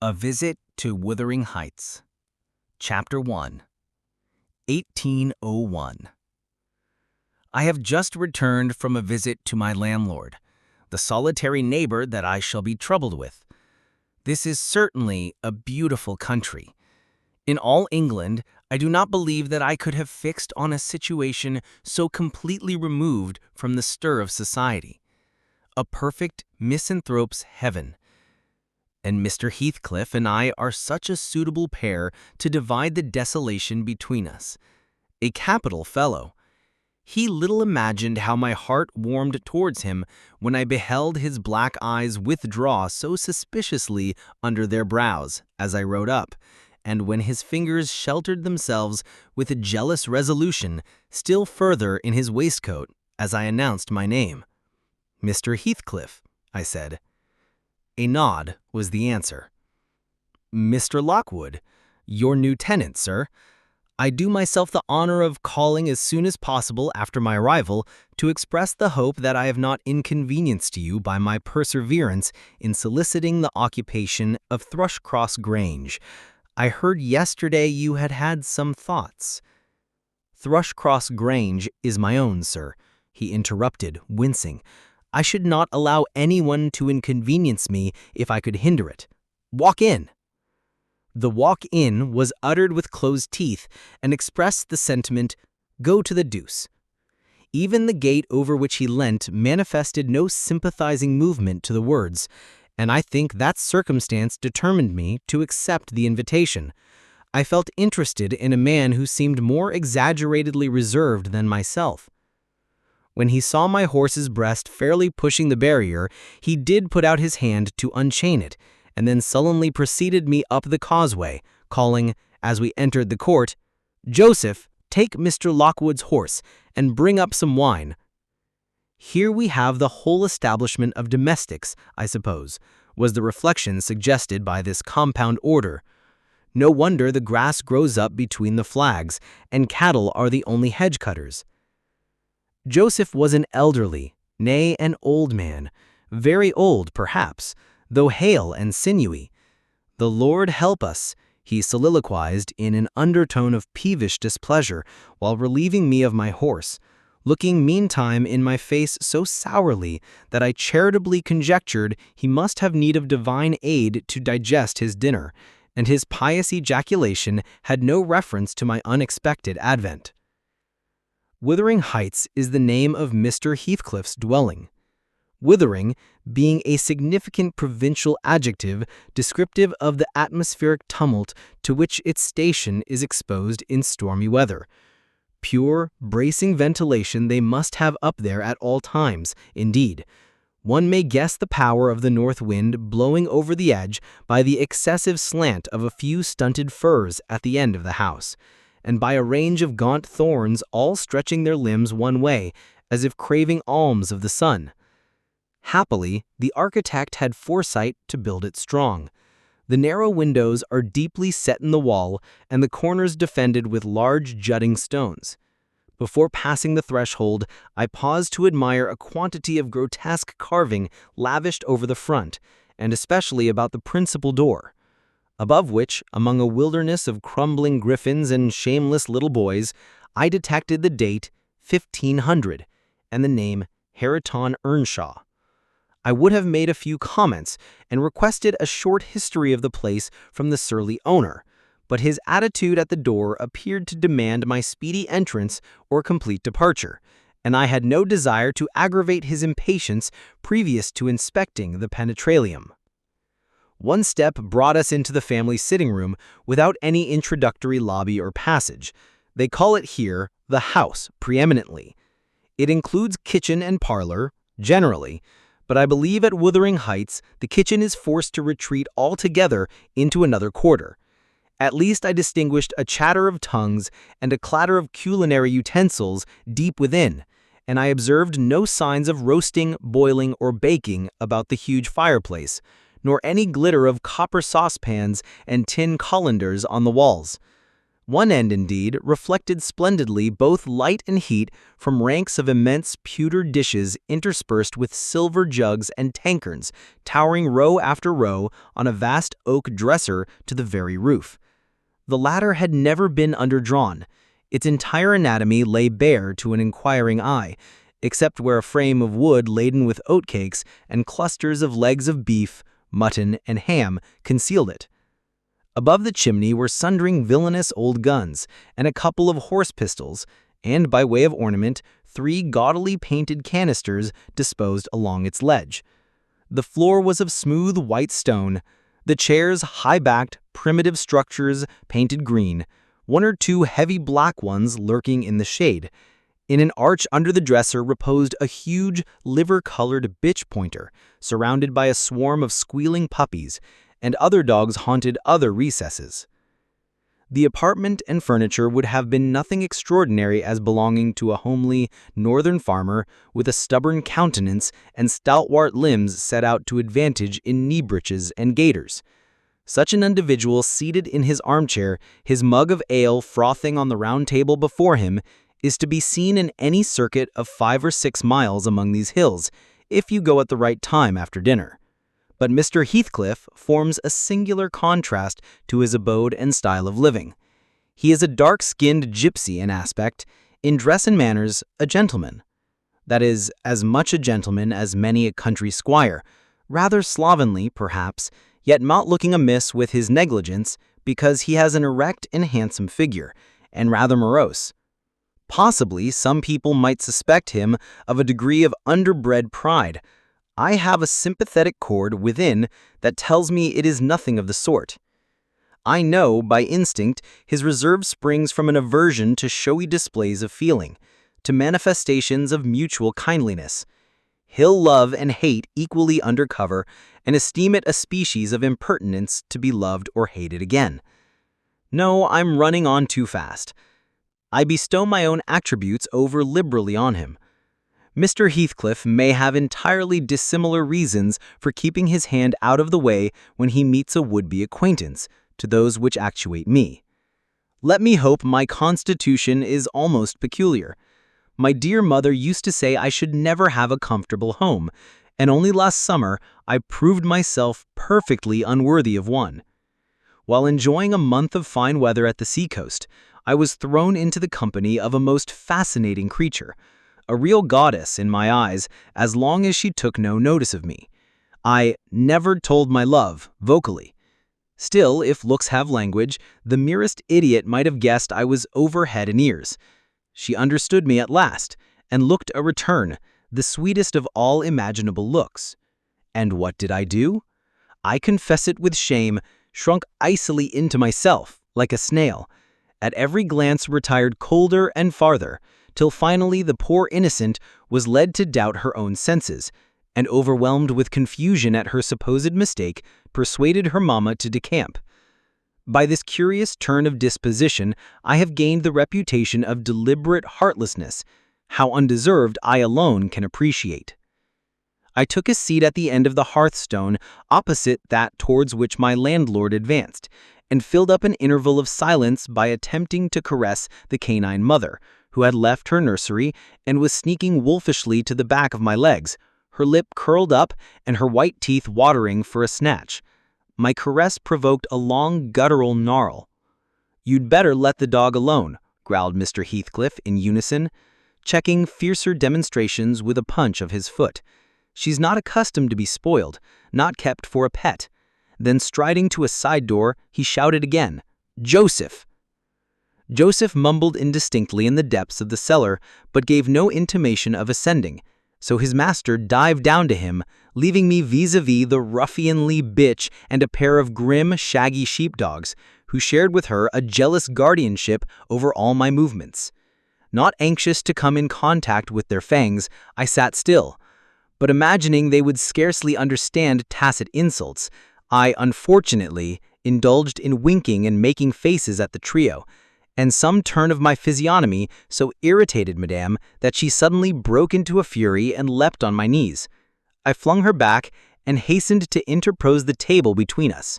A Visit to Wuthering Heights. Chapter 1. 1801. I have just returned from a visit to my landlord, the solitary neighbor that I shall be troubled with. This is certainly a beautiful country. In all England, I do not believe that I could have fixed on a situation so completely removed from the stir of society. A perfect misanthrope's heaven. And Mr. Heathcliff and I are such a suitable pair to divide the desolation between us. A capital fellow. He little imagined how my heart warmed towards him when I beheld his black eyes withdraw so suspiciously under their brows as I rode up, and when his fingers sheltered themselves with a jealous resolution still further in his waistcoat as I announced my name. "Mr. Heathcliff," I said. A nod was the answer. "Mr. Lockwood, your new tenant, sir. I do myself the honor of calling as soon as possible after my arrival to express the hope that I have not inconvenienced you by my perseverance in soliciting the occupation of Thrushcross Grange. I heard yesterday you had had some thoughts." "Thrushcross Grange is my own, sir," he interrupted, wincing. "I should not allow anyone to inconvenience me if I could hinder it. Walk in." The walk in was uttered with closed teeth and expressed the sentiment, "Go to the deuce." Even the gate over which he leant manifested no sympathizing movement to the words, and I think that circumstance determined me to accept the invitation. I felt interested in a man who seemed more exaggeratedly reserved than myself. When he saw my horse's breast fairly pushing the barrier, he did put out his hand to unchain it, and then sullenly preceded me up the causeway, calling, as we entered the court, "Joseph, take Mr. Lockwood's horse, and bring up some wine." Here we have the whole establishment of domestics, I suppose, was the reflection suggested by this compound order. No wonder the grass grows up between the flags, and cattle are the only hedge cutters. Joseph was an elderly, nay, an old man, very old perhaps, though hale and sinewy. "The Lord help us," he soliloquized in an undertone of peevish displeasure while relieving me of my horse, looking meantime in my face so sourly that I charitably conjectured he must have need of divine aid to digest his dinner, and his pious ejaculation had no reference to my unexpected advent. Wuthering Heights is the name of Mr. Heathcliff's dwelling. Wuthering being a significant provincial adjective descriptive of the atmospheric tumult to which its station is exposed in stormy weather. Pure, bracing ventilation they must have up there at all times, indeed. One may guess the power of the north wind blowing over the edge by the excessive slant of a few stunted firs at the end of the house, and by a range of gaunt thorns all stretching their limbs one way, as if craving alms of the sun. Happily, the architect had foresight to build it strong. The narrow windows are deeply set in the wall, and the corners defended with large jutting stones. Before passing the threshold, I paused to admire a quantity of grotesque carving lavished over the front, and especially about the principal door, above which, among a wilderness of crumbling griffins and shameless little boys, I detected the date 1500 and the name Hareton Earnshaw. I would have made a few comments and requested a short history of the place from the surly owner, but his attitude at the door appeared to demand my speedy entrance or complete departure, and I had no desire to aggravate his impatience previous to inspecting the penetralium. One step brought us into the family sitting room without any introductory lobby or passage. They call it here the house preeminently. It includes kitchen and parlor, generally, but I believe at Wuthering Heights the kitchen is forced to retreat altogether into another quarter. At least I distinguished a chatter of tongues and a clatter of culinary utensils deep within, and I observed no signs of roasting, boiling, or baking about the huge fireplace, nor any glitter of copper saucepans and tin colanders on the walls. One end, indeed, reflected splendidly both light and heat from ranks of immense pewter dishes interspersed with silver jugs and tankards, towering row after row on a vast oak dresser to the very roof. The latter had never been underdrawn. Its entire anatomy lay bare to an inquiring eye, except where a frame of wood laden with oatcakes and clusters of legs of beef, mutton, and ham concealed it. Above the chimney were sundry villainous old guns, and a couple of horse pistols, and, by way of ornament, 3 gaudily painted canisters disposed along its ledge. The floor was of smooth white stone, the chairs high-backed, primitive structures painted green, 1 or 2 heavy black ones lurking in the shade. In an arch under the dresser reposed a huge, liver-colored bitch pointer, surrounded by a swarm of squealing puppies, and other dogs haunted other recesses. The apartment and furniture would have been nothing extraordinary as belonging to a homely northern farmer with a stubborn countenance and stalwart limbs set out to advantage in knee breeches and gaiters. Such an individual seated in his armchair, his mug of ale frothing on the round table before him, is to be seen in any circuit of 5 or 6 miles among these hills, if you go at the right time after dinner. But Mr. Heathcliff forms a singular contrast to his abode and style of living. He is a dark-skinned gypsy in aspect, in dress and manners a gentleman. That is, as much a gentleman as many a country squire, rather slovenly, perhaps, yet not looking amiss with his negligence, because he has an erect and handsome figure, and rather morose. Possibly some people might suspect him of a degree of underbred pride. I have a sympathetic chord within that tells me it is nothing of the sort. I know, by instinct, his reserve springs from an aversion to showy displays of feeling, to manifestations of mutual kindliness. He'll love and hate equally under cover, and esteem it a species of impertinence to be loved or hated again. No, I'm running on too fast. I bestow my own attributes over liberally on him. Mr. Heathcliff may have entirely dissimilar reasons for keeping his hand out of the way when he meets a would-be acquaintance, to those which actuate me. Let me hope my constitution is almost peculiar. My dear mother used to say I should never have a comfortable home, and only last summer I proved myself perfectly unworthy of one. While enjoying a month of fine weather at the seacoast, I was thrown into the company of a most fascinating creature, a real goddess in my eyes as long as she took no notice of me. I never told my love, vocally. Still, if looks have language, the merest idiot might have guessed I was over head and ears. She understood me at last, and looked a return, the sweetest of all imaginable looks. And what did I do? I confess it with shame, shrunk icily into myself, like a snail. At every glance retired colder and farther, till finally the poor innocent was led to doubt her own senses, and overwhelmed with confusion at her supposed mistake, persuaded her mamma to decamp. By this curious turn of disposition, I have gained the reputation of deliberate heartlessness, how undeserved I alone can appreciate. I took a seat at the end of the hearthstone opposite that towards which my landlord advanced, and filled up an interval of silence by attempting to caress the canine mother, who had left her nursery and was sneaking wolfishly to the back of my legs, her lip curled up and her white teeth watering for a snatch. My caress provoked a long guttural gnarl. "You'd better let the dog alone," growled Mr. Heathcliff in unison, checking fiercer demonstrations with a punch of his foot. "She's not accustomed to be spoiled, not kept for a pet." Then striding to a side door, he shouted again, "Joseph!" Joseph mumbled indistinctly in the depths of the cellar, but gave no intimation of ascending, so his master dived down to him, leaving me vis-a-vis the ruffianly bitch and a pair of grim, shaggy sheepdogs, who shared with her a jealous guardianship over all my movements. Not anxious to come in contact with their fangs, I sat still, but imagining they would scarcely understand tacit insults, I, unfortunately, indulged in winking and making faces at the trio, and some turn of my physiognomy so irritated Madame that she suddenly broke into a fury and leapt on my knees. I flung her back and hastened to interpose the table between us.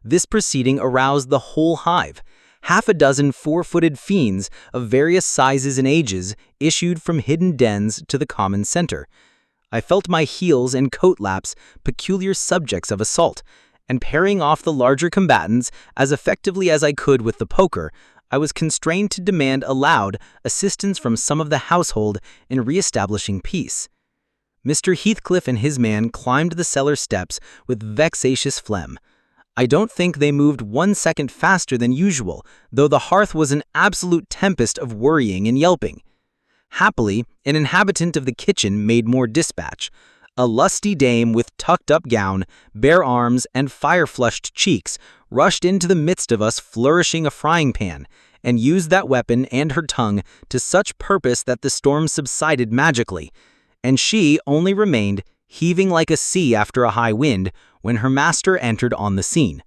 This proceeding aroused the whole hive. half a dozen four-footed fiends of various sizes and ages issued from hidden dens to the common center. I felt my heels and coat laps peculiar subjects of assault, and parrying off the larger combatants as effectively as I could with the poker, I was constrained to demand aloud assistance from some of the household in re-establishing peace. Mr. Heathcliff and his man climbed the cellar steps with vexatious phlegm. I don't think they moved 1 second faster than usual, though the hearth was an absolute tempest of worrying and yelping. Happily, an inhabitant of the kitchen made more dispatch. A lusty dame with tucked-up gown, bare arms, and fire-flushed cheeks rushed into the midst of us flourishing a frying pan, and used that weapon and her tongue to such purpose that the storm subsided magically, and she only remained, heaving like a sea after a high wind, when her master entered on the scene.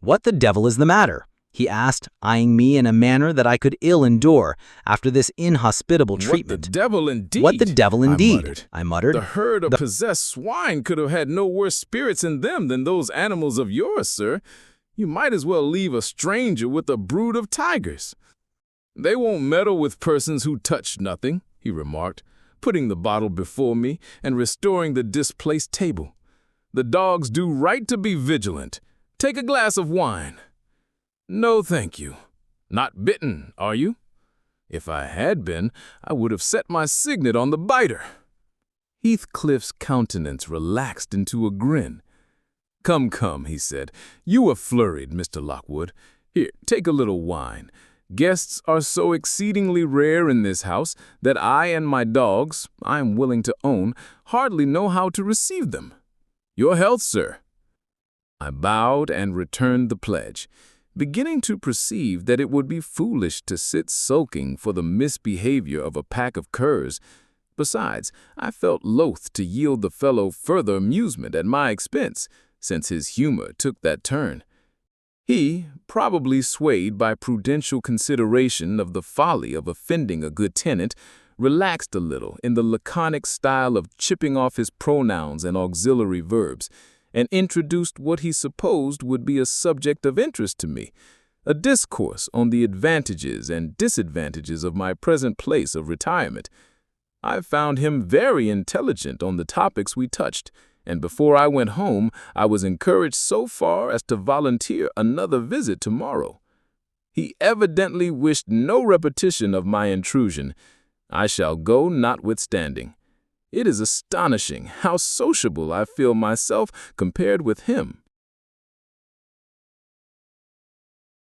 "What the devil is the matter?" he asked, eyeing me in a manner that I could ill endure after this inhospitable treatment. "What the devil indeed?" "What the devil indeed?" I muttered. "The herd of possessed swine could have had no worse spirits in them than those animals of yours, sir. You might as well leave a stranger with a brood of tigers." "They won't meddle with persons who touch nothing," he remarked, putting the bottle before me and restoring the displaced table. "The dogs do right to be vigilant. Take a glass of wine." "No, thank you. Not bitten, are you?" "If I had been, I would have set my signet on the biter." Heathcliff's countenance relaxed into a grin. "Come, come," he said. "You are flurried, Mr. Lockwood. Here, take a little wine. Guests are so exceedingly rare in this house that I and my dogs, I am willing to own, hardly know how to receive them. Your health, sir." I bowed and returned the pledge, beginning to perceive that it would be foolish to sit sulking for the misbehavior of a pack of curs. Besides, I felt loath to yield the fellow further amusement at my expense, since his humor took that turn. He, probably swayed by prudential consideration of the folly of offending a good tenant, relaxed a little in the laconic style of chipping off his pronouns and auxiliary verbs, and introduced what he supposed would be a subject of interest to me, a discourse on the advantages and disadvantages of my present place of retirement. I found him very intelligent on the topics we touched, and before I went home, I was encouraged so far as to volunteer another visit tomorrow. He evidently wished no repetition of my intrusion. I shall go notwithstanding. It is astonishing how sociable I feel myself compared with him.